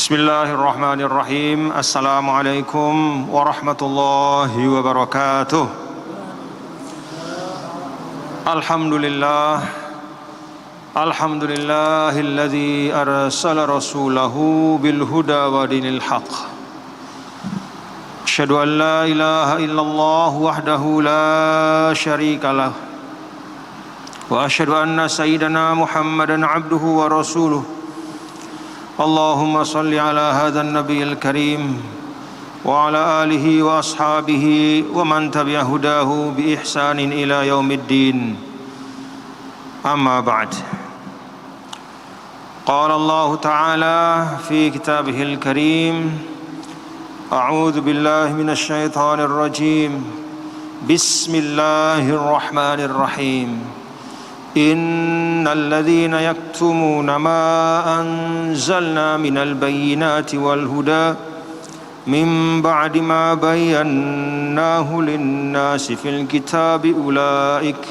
Bismillahirrahmanirrahim. Assalamualaikum warahmatullahi wabarakatuh. Alhamdulillahilladzi arsala rasulahu bil huda wa dinil haq. Asyhadu an la ilaha illallah wahdahu la syarika lah. Wa asyhadu anna sayyidana Muhammadan abduhu wa rasuluh. Allahumma salli ala hadzal nabiyil karim wa ala alihi wa ashabihi wa man tabi'a hudahu bi ihsanin ila yaumiddin. Amma ba'd. Qala Allah Ta'ala fi kitabihil karim, a'udzu billahi minasy syaithanir rajim. Bismillahirrahmanirrahim. Innal ladzina yaktumuna ma anzalna minal bayyinati wal huda min ba'di ma bayyanahu lin-nasi fil kitabi ulaika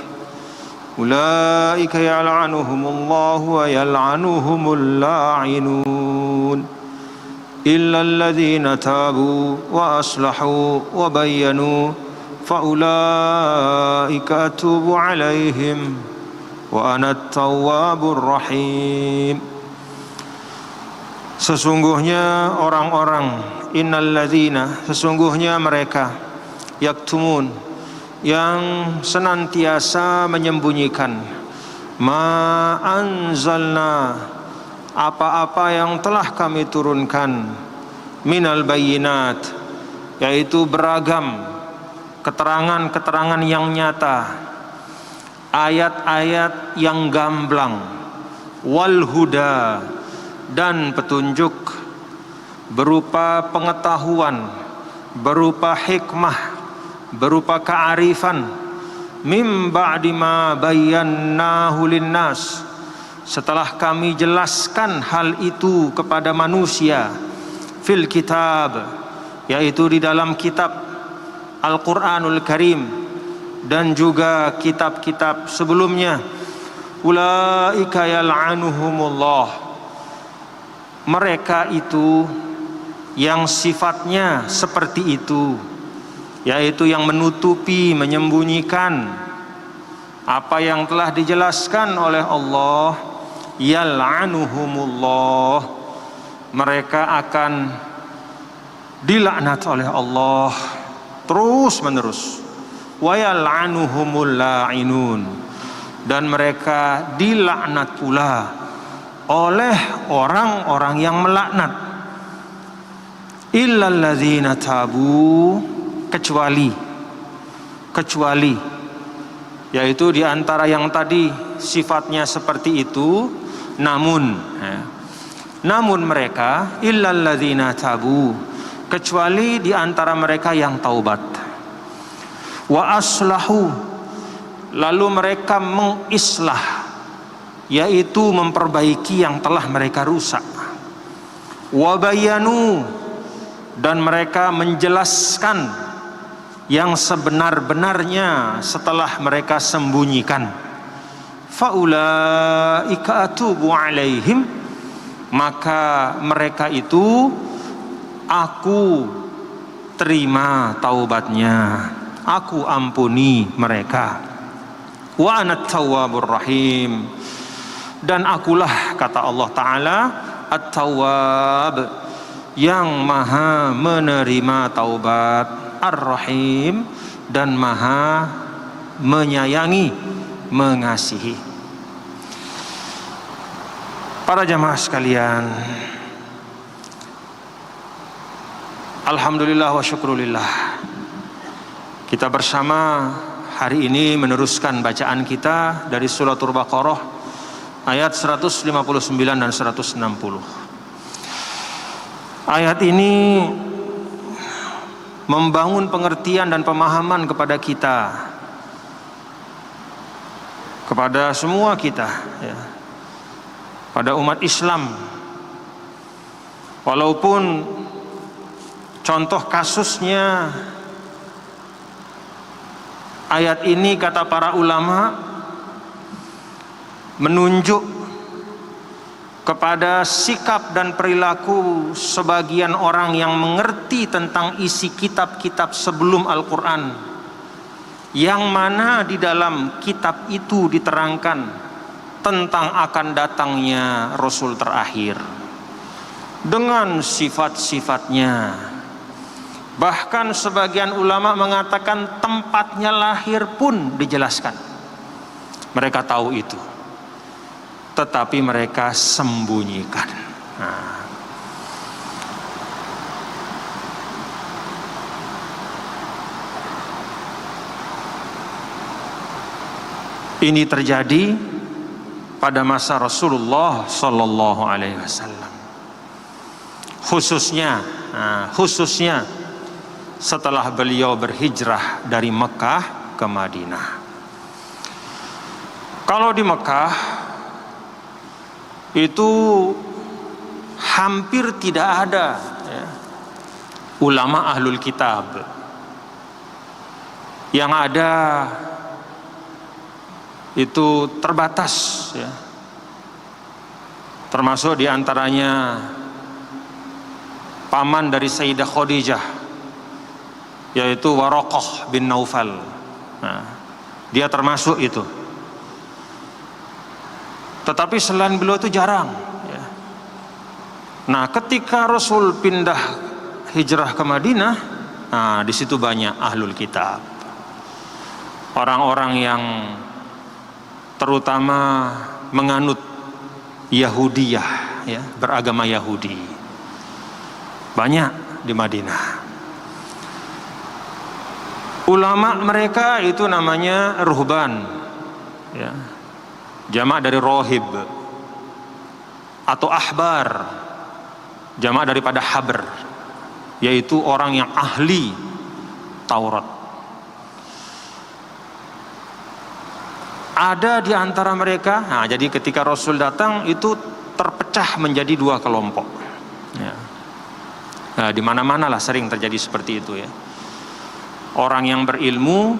yal'anuhumullahu wa yal'anuhumul la'inun illa alladzina tabu wa aslahu wa bayyanu fa ulaika atubu 'alaihim wa ana tawwabur rahim. Sesungguhnya orang-orang, innalladzina, sesungguhnya mereka, yaktumun, yang senantiasa menyembunyikan, ma anzalna, apa-apa yang telah kami turunkan, minal bayyinat, yaitu beragam keterangan-keterangan yang nyata, ayat-ayat yang gamblang, wal huda, dan petunjuk berupa pengetahuan, berupa hikmah, berupa kearifan, mim ba'di ma bayyanahu linnas, setelah kami jelaskan hal itu kepada manusia, fil kitab, yaitu di dalam kitab Al-Qur'anul Karim dan juga kitab-kitab sebelumnya. Ulaika yal'anuhumullah, mereka itu yang sifatnya seperti itu, yaitu yang menutupi, menyembunyikan apa yang telah dijelaskan oleh Allah. Yal'anuhumullah, mereka akan dilaknat oleh Allah terus menerus. Wa yal'anuhumul la'inun, dan mereka dilaknat pula oleh orang-orang yang melaknat. Illal ladzina tabu, kecuali, yaitu di antara yang tadi sifatnya seperti itu, namun mereka, illal ladzina tabu, kecuali di antara mereka yang taubat. Wa aslahu, lalu mereka mengislah, yaitu memperbaiki yang telah mereka rusak. Wa bayanu, dan mereka menjelaskan yang sebenar-benarnya setelah mereka sembunyikan. Faulaika atubu alaihim, maka mereka itu aku terima taubatnya, aku ampuni mereka. Wa ana tawwabur rahim, dan akulah, kata Allah Ta'ala, at-tawwab, yang maha menerima taubat, ar-rahim, dan maha menyayangi, mengasihi. Para jamaah sekalian, alhamdulillah wa syukrulillah, kita bersama hari ini meneruskan bacaan kita dari Suratul Baqarah ayat 159 dan 160. Ayat ini membangun pengertian dan pemahaman kepada kita, kepada semua kita, ya, pada umat Islam. Walaupun contoh kasusnya ayat ini, kata para ulama, menunjuk kepada sikap dan perilaku sebagian orang yang mengerti tentang isi kitab-kitab sebelum Al-Quran, yang mana di dalam kitab itu diterangkan tentang akan datangnya Rasul terakhir dengan sifat-sifatnya. Bahkan sebagian ulama mengatakan tempatnya lahir pun dijelaskan. Mereka tahu itu, tetapi mereka sembunyikan. Ini terjadi pada masa Rasulullah Sallallahu Alaihi Wasallam, khususnya setelah beliau berhijrah dari Mekah ke Madinah. Kalau di Mekah itu hampir tidak ada ulama ahlul kitab. Yang ada itu terbatas, termasuk diantaranya paman dari Sayyidah Khadijah, yaitu Waraqah bin Naufal. Dia termasuk itu. Tetapi selain beliau itu jarang. Nah, ketika Rasul pindah hijrah ke Madinah, di situ banyak ahlul kitab, orang-orang yang terutama menganut Yahudiyah, beragama Yahudi, banyak di Madinah. Ulama mereka itu namanya ruhban, jamak dari rohib, atau ahbar, jamak daripada habr, yaitu orang yang ahli Taurat. Ada di antara mereka, jadi ketika Rasul datang itu terpecah menjadi dua kelompok. Di mana-mana lah sering terjadi seperti itu, Orang yang berilmu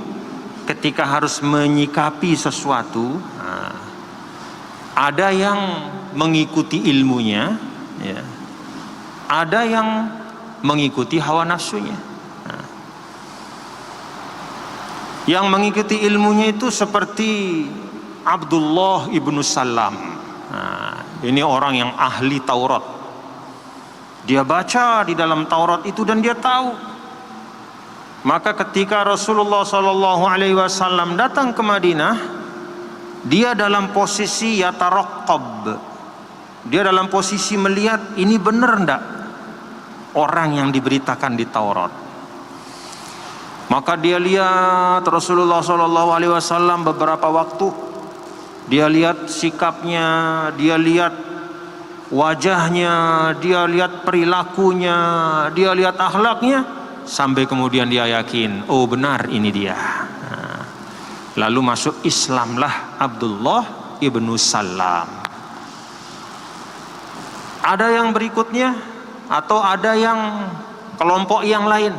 ketika harus menyikapi sesuatu, ada yang mengikuti ilmunya, ada yang mengikuti hawa nafsunya. Yang mengikuti ilmunya itu seperti Abdullah ibnu Salam. Ini orang yang ahli Taurat. Dia baca di dalam Taurat itu dan dia tahu. Maka ketika Rasulullah SAW datang ke Madinah, dia dalam posisi yataraqqab. Dia dalam posisi melihat ini benar enggak orang yang diberitakan di Taurat. Maka dia lihat Rasulullah SAW beberapa waktu. Dia lihat sikapnya, dia lihat wajahnya, dia lihat perilakunya, dia lihat akhlaknya, sampai kemudian dia yakin, oh benar ini dia. Lalu masuk Islamlah Abdullah ibnu Salam. Ada yang berikutnya, atau ada yang kelompok yang lain,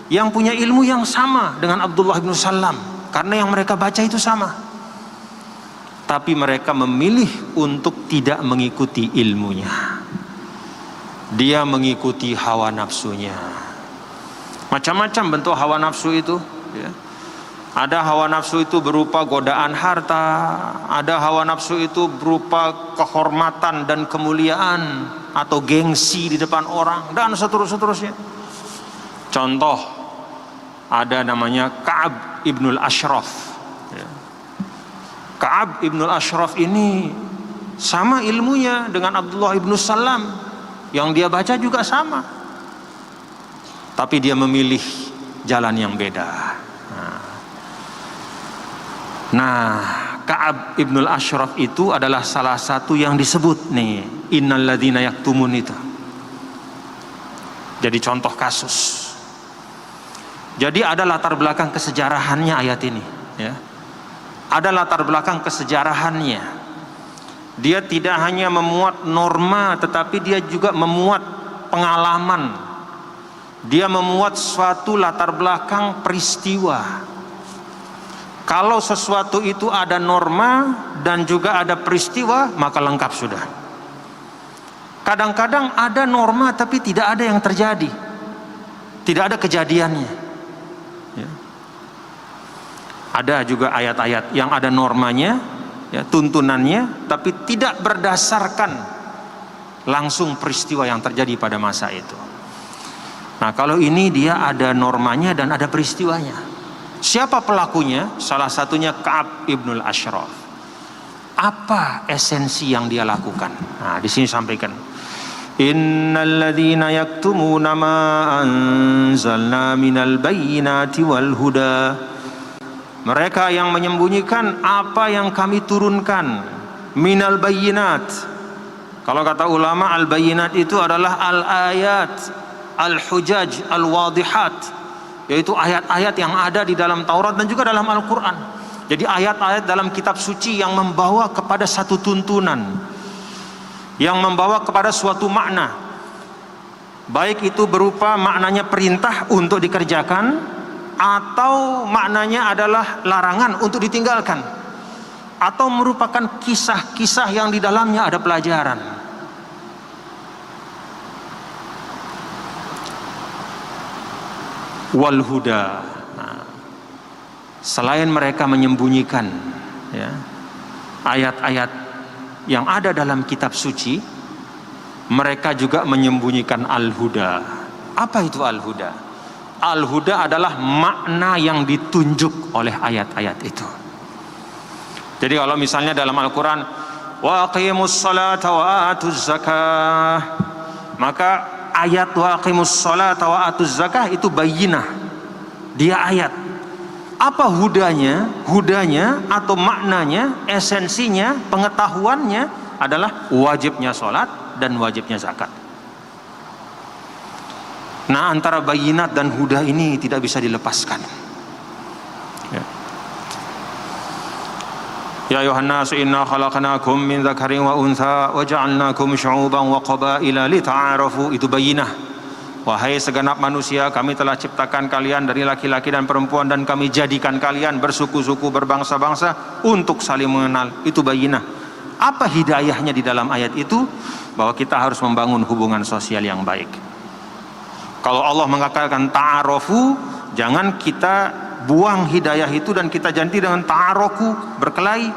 yang punya ilmu yang sama dengan Abdullah ibnu Salam, karena yang mereka baca itu sama. Tapi mereka memilih untuk tidak mengikuti ilmunya. Dia mengikuti hawa nafsunya. Macam-macam bentuk hawa nafsu itu, Ada hawa nafsu itu berupa godaan harta, ada hawa nafsu itu berupa kehormatan dan kemuliaan atau gengsi di depan orang, dan seterusnya. Contoh, ada namanya Ka'ab ibnul Ashraf. Ka'ab ibnul Ashraf ini sama ilmunya dengan Abdullah ibnu Salam, yang dia baca juga sama, tapi dia memilih jalan yang beda. Nah, Ka'ab ibnul Ashraf itu adalah salah satu yang disebut nih, innal ladzina yaktumun itu. Jadi contoh kasus. Jadi ada latar belakang kesejarahannya ayat ini, Ada latar belakang kesejarahannya. Dia tidak hanya memuat norma, tetapi dia juga memuat pengalaman. Dia memuat suatu latar belakang peristiwa. Kalau sesuatu itu ada norma dan juga ada peristiwa, maka lengkap sudah. Kadang-kadang ada norma tapi tidak ada yang terjadi, tidak ada kejadiannya. Ya. Ada juga ayat-ayat yang ada normanya, ya, tuntunannya, tapi tidak berdasarkan langsung peristiwa yang terjadi pada masa itu. Nah, kalau ini dia ada normanya dan ada peristiwanya. Siapa pelakunya? Salah satunya Ka'ab ibnul Ashraf. Apa esensi yang dia lakukan? Nah, di sini sampaikan. Innal ladzina yaktumuna ma anzalna minal bayyinati wal huda. Mereka yang menyembunyikan apa yang kami turunkan minal bayyinat. Kalau kata ulama, al bayyinat itu adalah al ayat, al hujaj, al wadihat, yaitu ayat-ayat yang ada di dalam Taurat dan juga dalam Al-Quran. Jadi ayat-ayat dalam kitab suci yang membawa kepada satu tuntunan, yang membawa kepada suatu makna, baik itu berupa maknanya perintah untuk dikerjakan, atau maknanya adalah larangan untuk ditinggalkan, atau merupakan kisah-kisah yang di dalamnya ada pelajaran. Wal huda. Nah, selain mereka menyembunyikan, ya, ayat-ayat yang ada dalam kitab suci, mereka juga menyembunyikan al-huda. Apa itu al-huda? Al-huda adalah makna yang ditunjuk oleh ayat-ayat itu. Jadi kalau misalnya dalam Al-Quran, wa aqimus salata wa atuz zakah, maka ayat wa aqimus salata wa atuz zakah itu bayyinah, dia ayat. Apa hudanya? Hudanya atau maknanya, esensinya, pengetahuannya adalah wajibnya salat dan wajibnya zakat. Nah, antara bayyinat dan huda ini tidak bisa dilepaskan. Ya ayuhan nasu inna khalaqnakum min dzakarin wa untha wa ja'alnakum syu'uban wa qabaila lita'arafu. Itu bayyinah. Wahai segenap manusia, kami telah ciptakan kalian dari laki-laki dan perempuan, dan kami jadikan kalian bersuku-suku, berbangsa-bangsa untuk saling mengenal. Itu bayyinah. Apa hidayahnya di dalam ayat itu? Bahwa kita harus membangun hubungan sosial yang baik. Kalau Allah mengatakan ta'arofu, jangan kita buang hidayah itu dan kita ganti dengan ta'aroku, berkelahi.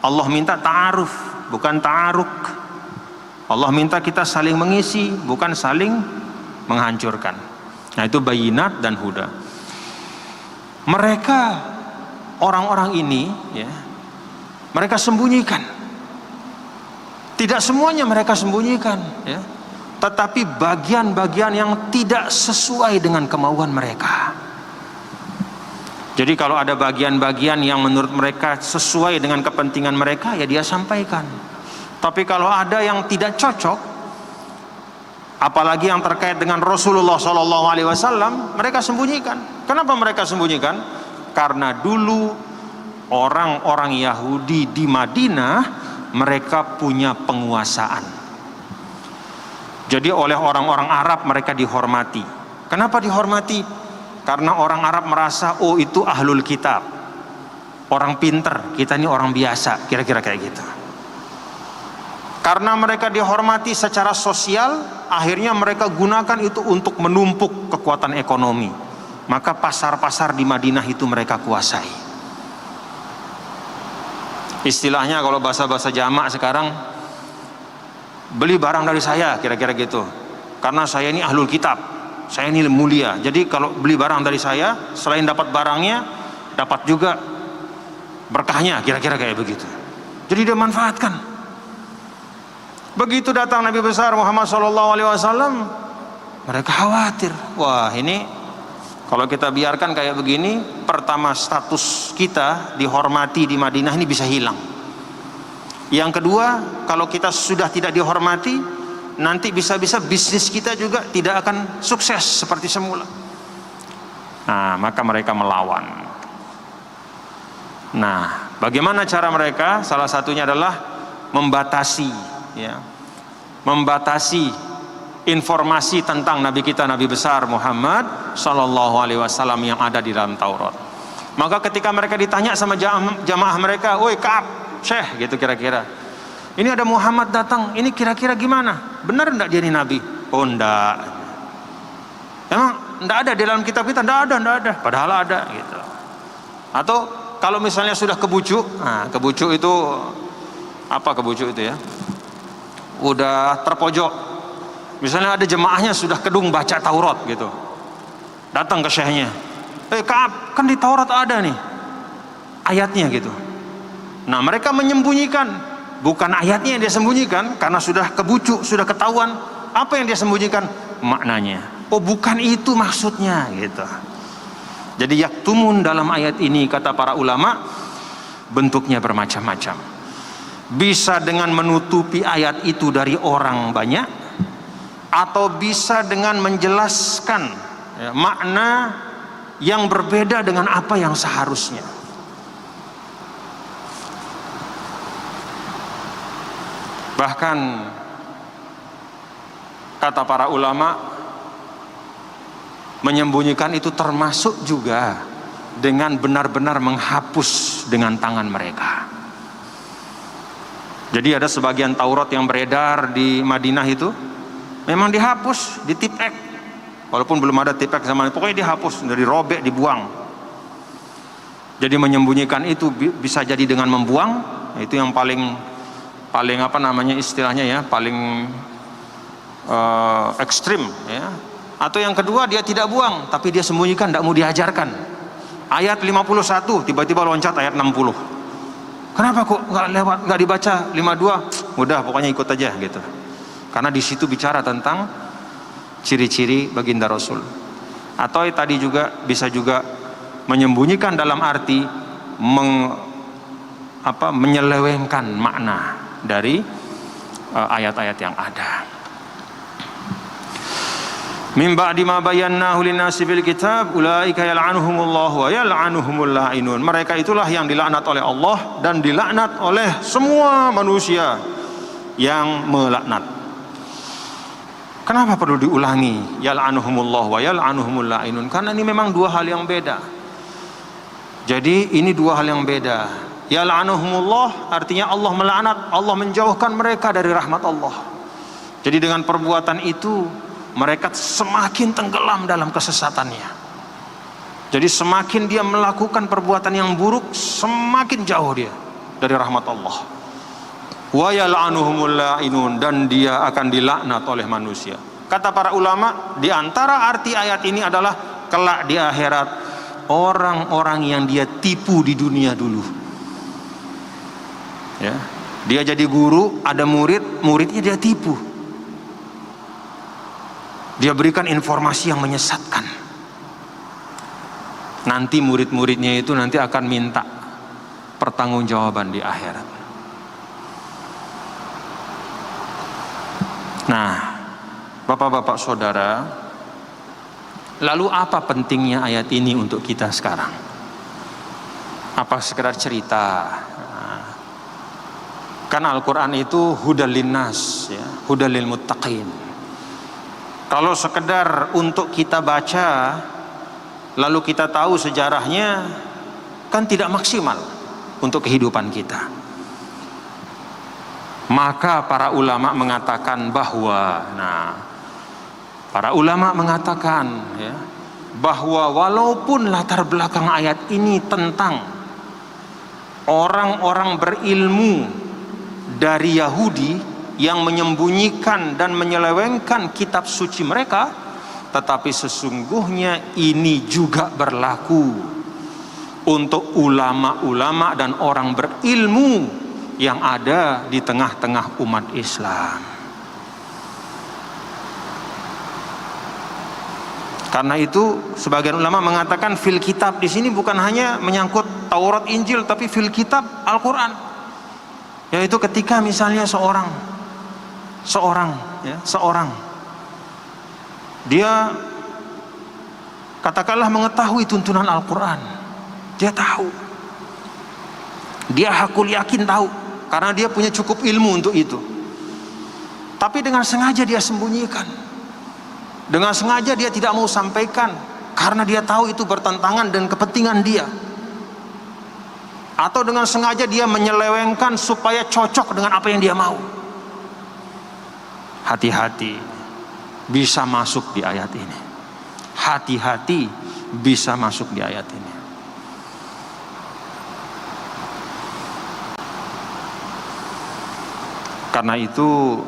Allah minta ta'aruf, bukan ta'aruk. Allah minta kita saling mengisi, bukan saling menghancurkan. Nah, itu bayinat dan huda. Mereka, orang-orang ini, ya, mereka sembunyikan. Tidak semuanya mereka sembunyikan, ya, tetapi bagian-bagian yang tidak sesuai dengan kemauan mereka. Jadi kalau ada bagian-bagian yang menurut mereka sesuai dengan kepentingan mereka, ya dia sampaikan. Tapi kalau ada yang tidak cocok, apalagi yang terkait dengan Rasulullah SAW, mereka sembunyikan. Kenapa mereka sembunyikan? Karena dulu orang-orang Yahudi di Madinah, mereka punya penguasaan. Jadi oleh orang-orang Arab mereka dihormati. Kenapa dihormati? Karena orang Arab merasa, oh itu ahlul kitab, orang pinter, kita ini orang biasa, kira-kira kayak gitu. Karena mereka dihormati secara sosial, akhirnya mereka gunakan itu untuk menumpuk kekuatan ekonomi. Maka pasar-pasar di Madinah itu mereka kuasai. Istilahnya kalau bahasa-bahasa jamak sekarang, beli barang dari saya, kira-kira gitu. Karena saya ini ahlul kitab, saya ini mulia. Jadi kalau beli barang dari saya, selain dapat barangnya, dapat juga berkahnya, kira-kira kayak begitu. Jadi dia manfaatkan. Begitu datang Nabi besar Muhammad SAW, mereka khawatir. Wah, ini kalau kita biarkan kayak begini, pertama status kita dihormati di Madinah ini bisa hilang. Yang kedua, kalau kita sudah tidak dihormati, nanti bisa-bisa bisnis kita juga tidak akan sukses seperti semula. Nah, maka mereka melawan. Nah, bagaimana cara mereka? Salah satunya adalah membatasi, ya, membatasi informasi tentang Nabi kita, Nabi besar Muhammad SAW yang ada di dalam Taurat. Maka ketika mereka ditanya sama jamaah mereka, "Woi Ka'ab, Syekh," gitu kira-kira, Ini ada Muhammad datang, ini kira-kira gimana? Benar enggak dia ini nabi? Oh enggak. Emang enggak ada di dalam kitab kita? Enggak ada. Padahal ada gitu. Atau kalau misalnya sudah kebujuk, nah kebujuk itu apa kebujuk itu ya? Udah terpojok. Misalnya ada jemaahnya sudah kedung baca Taurat gitu. Datang ke syekhnya. Kaab, kan di Taurat ada nih ayatnya gitu. Nah mereka menyembunyikan. Bukan ayatnya yang dia sembunyikan, karena sudah kebucuk, sudah ketahuan. Apa yang dia sembunyikan? Maknanya. Oh bukan itu maksudnya gitu. Jadi yaktumun dalam ayat ini kata para ulama bentuknya bermacam-macam. Bisa dengan menutupi ayat itu dari orang banyak, atau bisa dengan menjelaskan ya, makna yang berbeda dengan apa yang seharusnya. Bahkan kata para ulama, menyembunyikan itu termasuk juga dengan benar-benar menghapus dengan tangan mereka. Jadi ada sebagian Taurat yang beredar di Madinah itu memang dihapus, ditipek. Walaupun belum ada tipek zaman itu, pokoknya dihapus, dirobek, dibuang. Jadi menyembunyikan itu bisa jadi dengan membuang, itu yang paling apa namanya istilahnya ya, paling ekstrim ya. Atau yang kedua dia tidak buang tapi dia sembunyikan, tidak mau diajarkan. Ayat 51 tiba-tiba loncat ayat 60. Kenapa kok nggak dibaca 52? Udah pokoknya ikut aja gitu. Karena di situ bicara tentang ciri-ciri baginda Rasul. Atau tadi juga bisa juga menyembunyikan dalam arti menyelewengkan makna dari ayat-ayat yang ada. Min ba'di ma bayyanahu lin-nasi bil kitab ulaika yal'anuhumullah wa yal'anuhumul la'inun. Mereka itulah yang dilaknat oleh Allah dan dilaknat oleh semua manusia yang melaknat. Kenapa perlu diulangi yal'anuhumullah wa yal'anuhumul la'inun? Karena ini memang dua hal yang beda. Jadi ini dua hal yang beda. Yal'anuhumullah artinya Allah melaknat, Allah menjauhkan mereka dari rahmat Allah. Jadi dengan perbuatan itu mereka semakin tenggelam dalam kesesatannya. Jadi semakin dia melakukan perbuatan yang buruk, semakin jauh dia dari rahmat Allah. Wa yal'anuhumul la'inun, dan dia akan dilaknat oleh manusia. Kata para ulama, di antara arti ayat ini adalah kelak di akhirat orang-orang yang dia tipu di dunia dulu. Ya, dia jadi guru, ada muridnya dia tipu. Dia berikan informasi yang menyesatkan. Nanti murid-muridnya itu nanti akan minta pertanggungjawaban di akhirat. Nah, Bapak-bapak saudara, lalu apa pentingnya ayat ini untuk kita sekarang? Apa sekedar cerita? Kan Al-Quran itu hudal linnas, ya, hudal lil muttaqin. Kalau sekedar untuk kita baca lalu kita tahu sejarahnya, kan tidak maksimal untuk kehidupan kita. Maka para ulama mengatakan bahwa, para ulama mengatakan ya, bahwa walaupun latar belakang ayat ini tentang orang-orang berilmu dari Yahudi yang menyembunyikan dan menyelewengkan kitab suci mereka, tetapi sesungguhnya ini juga berlaku untuk ulama-ulama dan orang berilmu yang ada di tengah-tengah umat Islam. Karena itu sebagian ulama mengatakan fil kitab di sini bukan hanya menyangkut Taurat Injil, tapi fil kitab Al-Quran. Yaitu ketika misalnya seorang dia katakanlah mengetahui tuntunan Al-Quran, dia tahu, dia hakul yakin tahu, karena dia punya cukup ilmu untuk itu. Tapi dengan sengaja dia sembunyikan, dengan sengaja dia tidak mau sampaikan, karena dia tahu itu bertentangan dengan kepentingan dia. atau dengan sengaja dia menyelewengkan supaya cocok dengan apa yang dia mau. Hati-hati, bisa masuk di ayat ini. Hati-hati, bisa masuk di ayat ini. Karena itu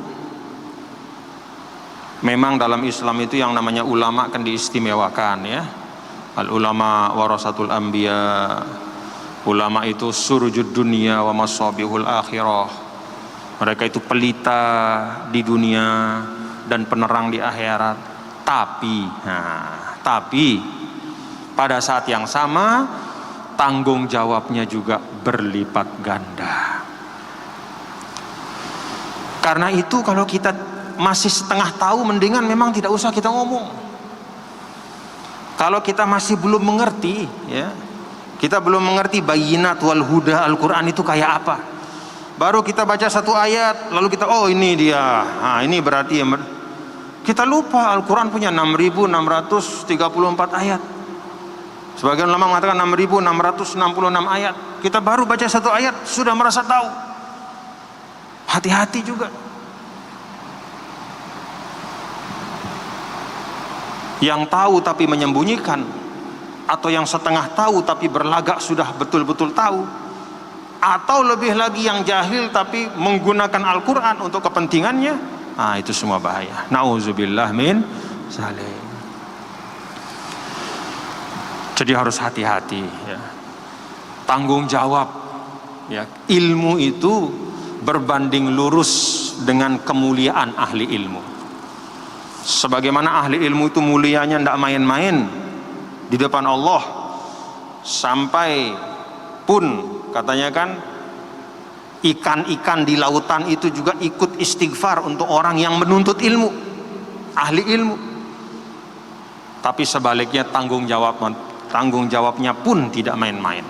memang dalam Islam itu yang namanya ulama kan diistimewakan ya. Al ulama warasatul anbiya. Ulama itu surujud dunia wa masabihul akhirah. Mereka itu pelita di dunia dan penerang di akhirat. Tapi pada saat yang sama tanggung jawabnya juga berlipat ganda. Karena itu kalau kita masih setengah tahu, mendingan memang tidak usah kita ngomong. Kalau kita masih belum mengerti, ya, kita belum mengerti bayinat wal huda Al-Quran itu kayak apa. Baru kita baca satu ayat, lalu kita, oh ini dia, nah ini berarti ya. Kita lupa Al-Quran punya 6.634 ayat. Sebagian ulama mengatakan 6.666 ayat. Kita baru baca satu ayat sudah merasa tahu. Hati-hati juga. Yang tahu tapi menyembunyikan, atau yang setengah tahu tapi berlagak sudah betul-betul tahu, atau lebih lagi yang jahil tapi menggunakan Al-Quran untuk kepentingannya, itu semua bahaya. Nauzubillah min zalim. Jadi harus hati-hati ya. Tanggung jawab ya. Ilmu itu berbanding lurus dengan kemuliaan ahli ilmu. Sebagaimana ahli ilmu itu mulianya tidak main-main di depan Allah, sampai pun katanya kan ikan-ikan di lautan itu juga ikut istighfar untuk orang yang menuntut ilmu, ahli ilmu. Tapi sebaliknya tanggung jawabnya pun tidak main-main.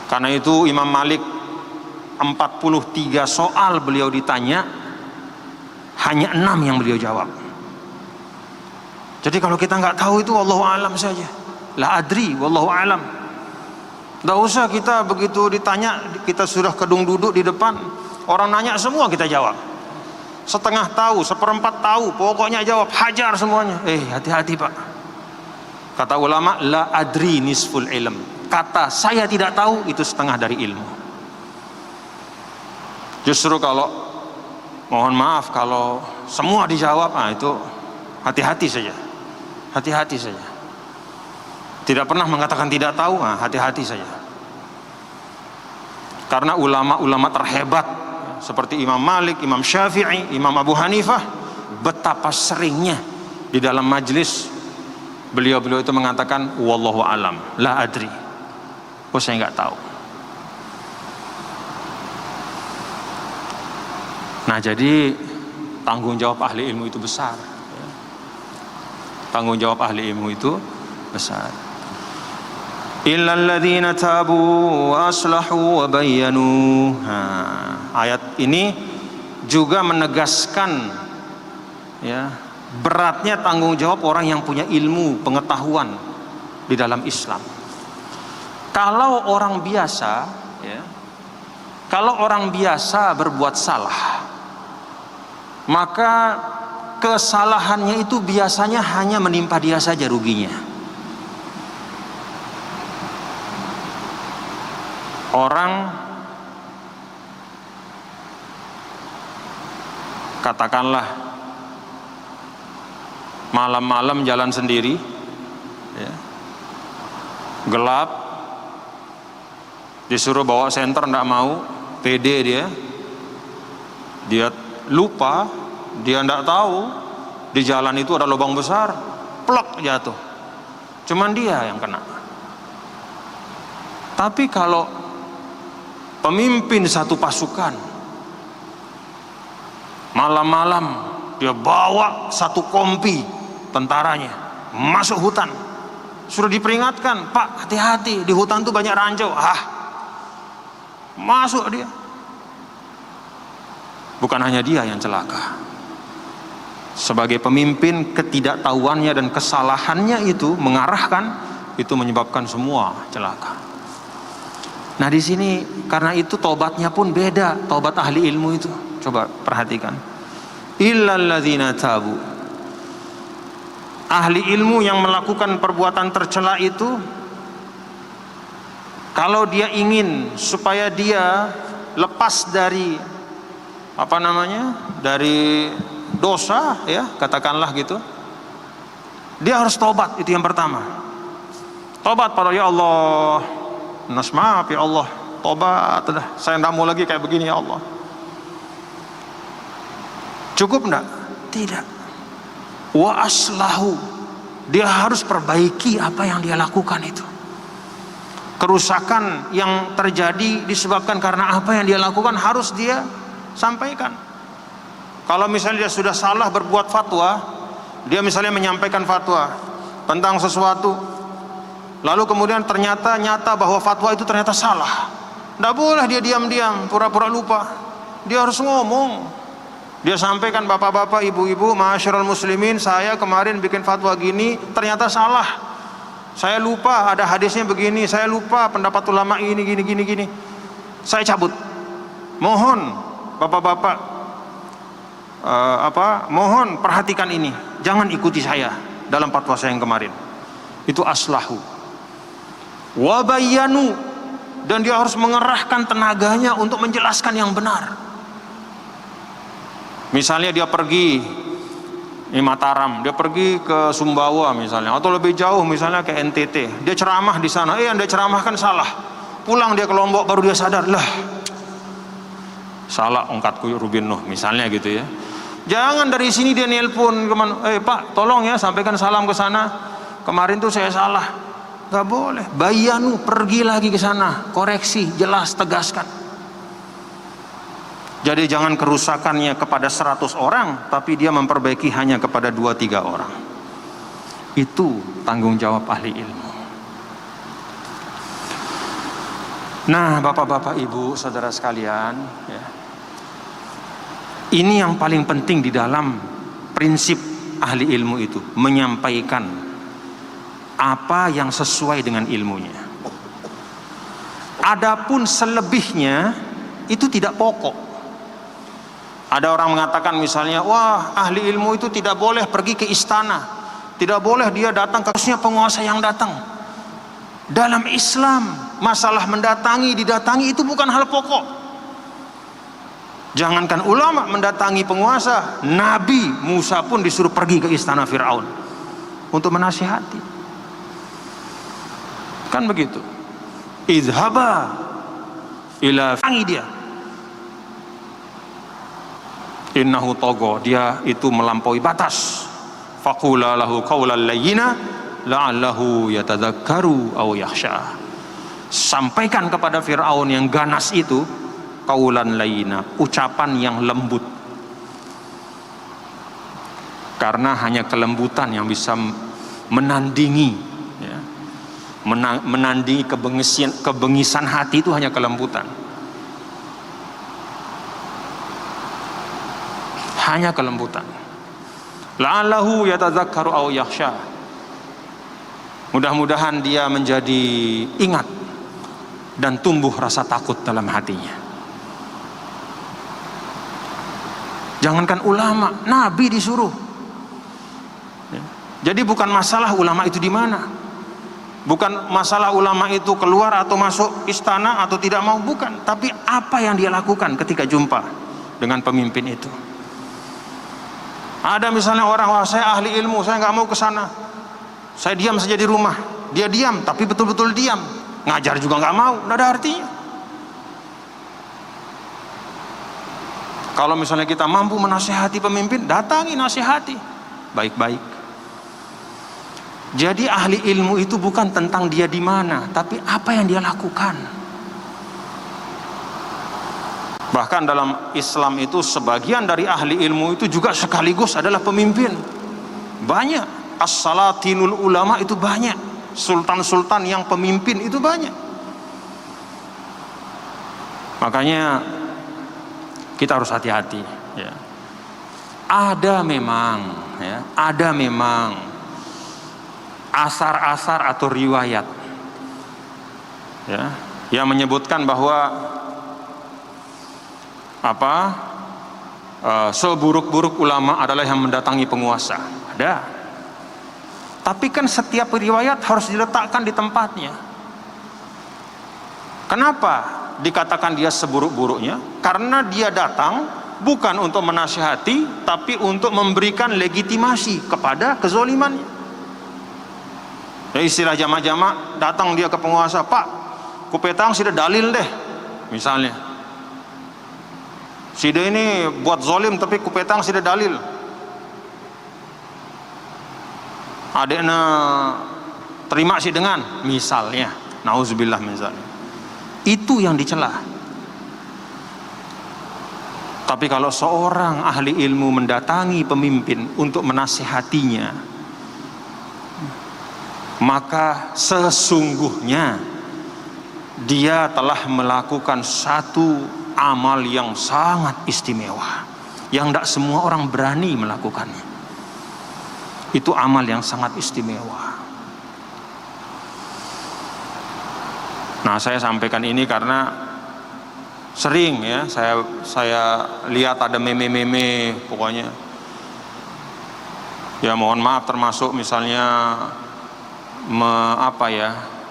Karena itu Imam Malik 43 soal beliau ditanya, hanya 6 yang beliau jawab. Jadi kalau kita nggak tahu itu wallahu alam saja. La adri wallahu alam. Nggak usah kita begitu ditanya, kita sudah kedung duduk di depan, orang nanya semua kita jawab. Setengah tahu, seperempat tahu, pokoknya jawab, hajar semuanya. Hati-hati Pak. Kata ulama, la adri nisful ilm. Kata saya tidak tahu itu setengah dari ilmu. Justru kalau, mohon maaf, kalau semua dijawab, itu hati-hati saja. Hati-hati saja. Tidak pernah mengatakan tidak tahu, hati-hati saja. Karena ulama-ulama terhebat seperti Imam Malik, Imam Syafi'i, Imam Abu Hanifah, betapa seringnya di dalam majlis beliau-beliau itu mengatakan wallahu alam, la adri. Oh saya nggak tahu. Nah jadi tanggung jawab ahli ilmu itu besar. Tanggung jawab ahli ilmu itu besar. Illal ladzina tabu wa aslahu wa bayyanu. Ayat ini juga menegaskan ya, beratnya tanggung jawab orang yang punya ilmu, pengetahuan di dalam Islam. Kalau orang biasa ya, kalau orang biasa berbuat salah, maka kesalahannya itu biasanya hanya menimpa dia saja ruginya. Orang katakanlah malam-malam jalan sendiri ya, gelap, disuruh bawa senter tidak mau, pede dia lupa, dia tidak tahu di jalan itu ada lubang besar, plok jatuh, cuman dia yang kena. Tapi kalau pemimpin satu pasukan malam-malam dia bawa satu kompi tentaranya masuk hutan, sudah diperingatkan, Pak hati-hati di hutan tuh banyak ranjau, masuk dia. Bukan hanya dia yang celaka. Sebagai pemimpin, ketidaktahuannya dan kesalahannya itu mengarahkan, itu menyebabkan semua celaka. Nah di sini karena itu tobatnya pun beda, tobat ahli ilmu itu. Coba perhatikan. Illal ladzina tabu. Ahli ilmu yang melakukan perbuatan tercela itu, kalau dia ingin supaya dia lepas dari dari dosa, ya katakanlah gitu, dia harus tobat. Itu yang pertama. Tobat pada ya Allah, nas maaf ya Allah, tobat dah, saya tidak mau lagi kayak begini ya Allah. Cukup enggak? Tidak. Wa aslahu, dia harus perbaiki apa yang dia lakukan itu. Kerusakan yang terjadi disebabkan karena apa yang dia lakukan harus dia sampaikan. Kalau misalnya dia sudah salah berbuat fatwa, dia misalnya menyampaikan fatwa tentang sesuatu, lalu kemudian ternyata nyata bahwa fatwa itu ternyata salah, tidak boleh dia diam-diam pura-pura lupa. Dia harus ngomong. Dia sampaikan, bapak-bapak, ibu-ibu, ma'asyiral muslimin, saya kemarin bikin fatwa gini ternyata salah, saya lupa ada hadisnya begini, saya lupa pendapat ulama ini gini, saya cabut. Mohon bapak-bapak, mohon perhatikan ini, jangan ikuti saya dalam fatwa saya yang kemarin. Itu aslahu. Wabayanu, dan dia harus mengerahkan tenaganya untuk menjelaskan yang benar. Misalnya dia pergi di Mataram, dia pergi ke Sumbawa misalnya, atau lebih jauh misalnya ke NTT, dia ceramah di sana, Anda ceramahkan salah. Pulang dia ke Lombok baru dia sadar, lah salah ongkatku Rubin Nuh misalnya gitu ya. Jangan dari sini dia nelpon kemana, Pak tolong ya sampaikan salam ke sana, kemarin tuh saya salah. Gak boleh. Bayanu, pergi lagi ke sana, koreksi, jelas, tegaskan. Jadi jangan kerusakannya kepada 100 orang, tapi dia memperbaiki hanya kepada 2-3 orang. Itu tanggung jawab ahli ilmu. Nah, bapak-bapak, ibu, saudara sekalian, ya, ini yang paling penting di dalam prinsip ahli ilmu itu, menyampaikan apa yang sesuai dengan ilmunya. Adapun selebihnya itu tidak pokok. Ada orang mengatakan misalnya, wah ahli ilmu itu tidak boleh pergi ke istana, tidak boleh dia datang ke penguasa yang datang. Dalam Islam masalah didatangi itu bukan hal pokok. Jangankan ulama mendatangi penguasa, Nabi Musa pun disuruh pergi ke istana Fir'aun untuk menasihati. Kan begitu. Idhaba ila dia, innahu togo, dia itu melampaui batas. Faqula lahu qawlan layyina la'allahu yatadzakkaru aw yakhsha. Sampaikan kepada Fir'aun yang ganas itu qawlan layyina, ucapan yang lembut, karena hanya kelembutan yang bisa menandingi, ya, menandingi kebengisan hati itu hanya kelembutan. Hanya kelembutan. La'allahu yatadzakkaru aw yakhsha. Mudah-mudahan dia menjadi ingat dan tumbuh rasa takut dalam hatinya. Jangankan ulama, Nabi disuruh. Jadi bukan masalah ulama itu di mana, bukan masalah ulama itu keluar atau masuk istana atau tidak mau, bukan, tapi apa yang dia lakukan ketika jumpa dengan pemimpin itu. Ada misalnya orang, wah saya ahli ilmu, saya nggak mau ke sana, saya diam saja di rumah. Dia diam, tapi betul-betul diam, ngajar juga nggak mau, nggak ada artinya. Kalau misalnya kita mampu menasihati pemimpin, datangi, nasihati baik-baik. Jadi ahli ilmu itu bukan tentang dia di mana, tapi apa yang dia lakukan. Bahkan dalam Islam itu sebagian dari ahli ilmu itu juga sekaligus adalah pemimpin. Banyak as-salatinul ulama itu banyak, sultan-sultan yang pemimpin itu banyak. Makanya kita harus hati-hati, ya. Ada memang asar-asar atau riwayat, ya, yang menyebutkan bahwa seburuk-buruk ulama adalah yang mendatangi penguasa. Ada. Tapi kan setiap riwayat harus diletakkan di tempatnya. Kenapa dikatakan dia seburuk-buruknya? Karena dia datang bukan untuk menasihati, tapi untuk memberikan legitimasi kepada kezolimannya. Ya, istilah jamak-jamak, datang dia ke penguasa, Pak, kupetang sudah dalil deh, misalnya. Si dia ini buat zolim tapi kupetang sudah dalil. Adeknya terima sih dengan, misalnya, nauzubillah misalnya. Itu yang dicela. Tapi kalau seorang ahli ilmu mendatangi pemimpin untuk menasihatinya, maka sesungguhnya dia telah melakukan satu amal yang sangat istimewa, yang tidak semua orang berani melakukannya. Itu amal yang sangat istimewa. Nah, saya sampaikan ini karena sering ya saya lihat ada meme-meme, pokoknya ya mohon maaf, termasuk misalnya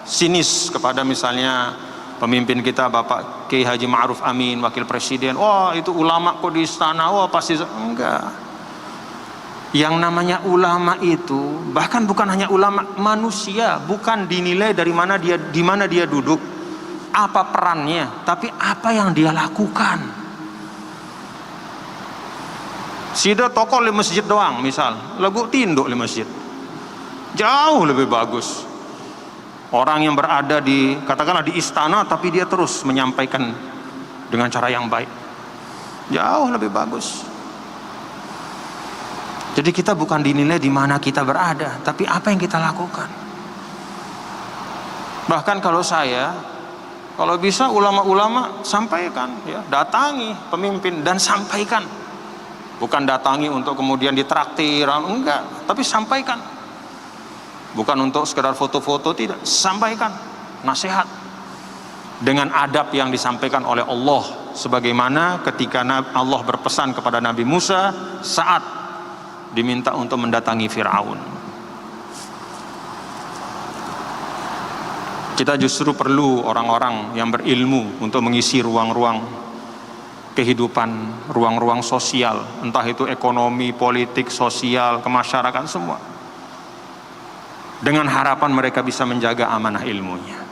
sinis kepada misalnya pemimpin kita Bapak Kiai Haji Ma'ruf Amin, Wakil Presiden. Wah, itu ulama kok di istana, wah pasti. Enggak. Yang namanya ulama itu bahkan bukan hanya ulama, manusia, bukan dinilai dari mana dia, di mana dia duduk, apa perannya, tapi apa yang dia lakukan. Sida tokoh di masjid doang, misal lagu tinduk di masjid, jauh lebih bagus. Orang yang berada di, katakanlah di istana, tapi dia terus menyampaikan dengan cara yang baik, jauh lebih bagus. Jadi kita bukan dinilai di mana kita berada, tapi apa yang kita lakukan. Bahkan kalau bisa ulama-ulama sampaikan, ya, datangi pemimpin dan sampaikan. Bukan datangi untuk kemudian ditraktir, enggak, tapi sampaikan. Bukan untuk sekedar foto-foto, tidak, sampaikan nasihat dengan adab yang disampaikan oleh Allah, sebagaimana ketika Allah berpesan kepada Nabi Musa saat diminta untuk mendatangi Fir'aun. Kita justru perlu orang-orang yang berilmu untuk mengisi ruang-ruang kehidupan, ruang-ruang sosial, entah itu ekonomi, politik, sosial, kemasyarakatan, semua, dengan harapan mereka bisa menjaga amanah ilmunya.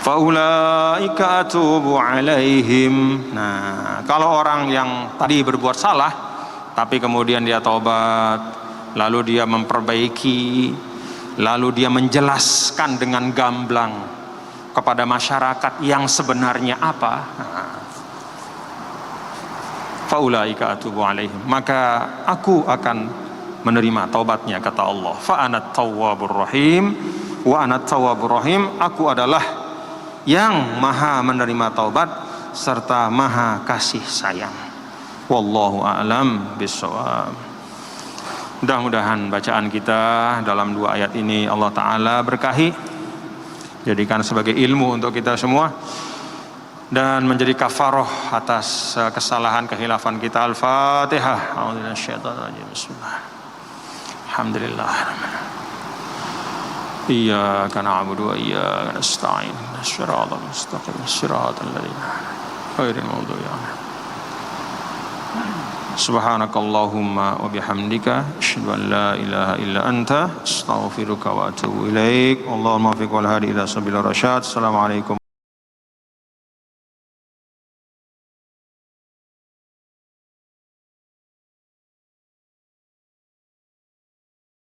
Faulaika atubu alaihim. Nah, kalau orang yang tadi berbuat salah tapi kemudian dia taubat, lalu dia memperbaiki, lalu dia menjelaskan dengan gamblang kepada masyarakat yang sebenarnya apa, faulaika atubu alaihim, maka aku akan menerima taubatnya, kata Allah. Fa anat tawwabur rahim wa anat tawwabur rahim, aku adalah yang maha menerima taubat serta maha kasih sayang. Wallahu a'lam bishawab. Mudah-mudahan bacaan kita dalam dua ayat ini Allah Ta'ala berkahi, jadikan sebagai ilmu untuk kita semua dan menjadi kafaroh atas kesalahan kehilafan kita. Al-Fatihah. Bismillah. Alhamdulillah. Iyyaka na'budu wa iyyaka nasta'in. Shiratal mustaqim, shiratal ladzina ghairil maghdubi 'alaihim. Subhanakallahumma wa bihamdika asyhadu an la ilaha illa anta astaghfiruka wa atubu ilaik. Allahumma waffiq wal hadi ila sabilir rasyad. Assalamualaikum.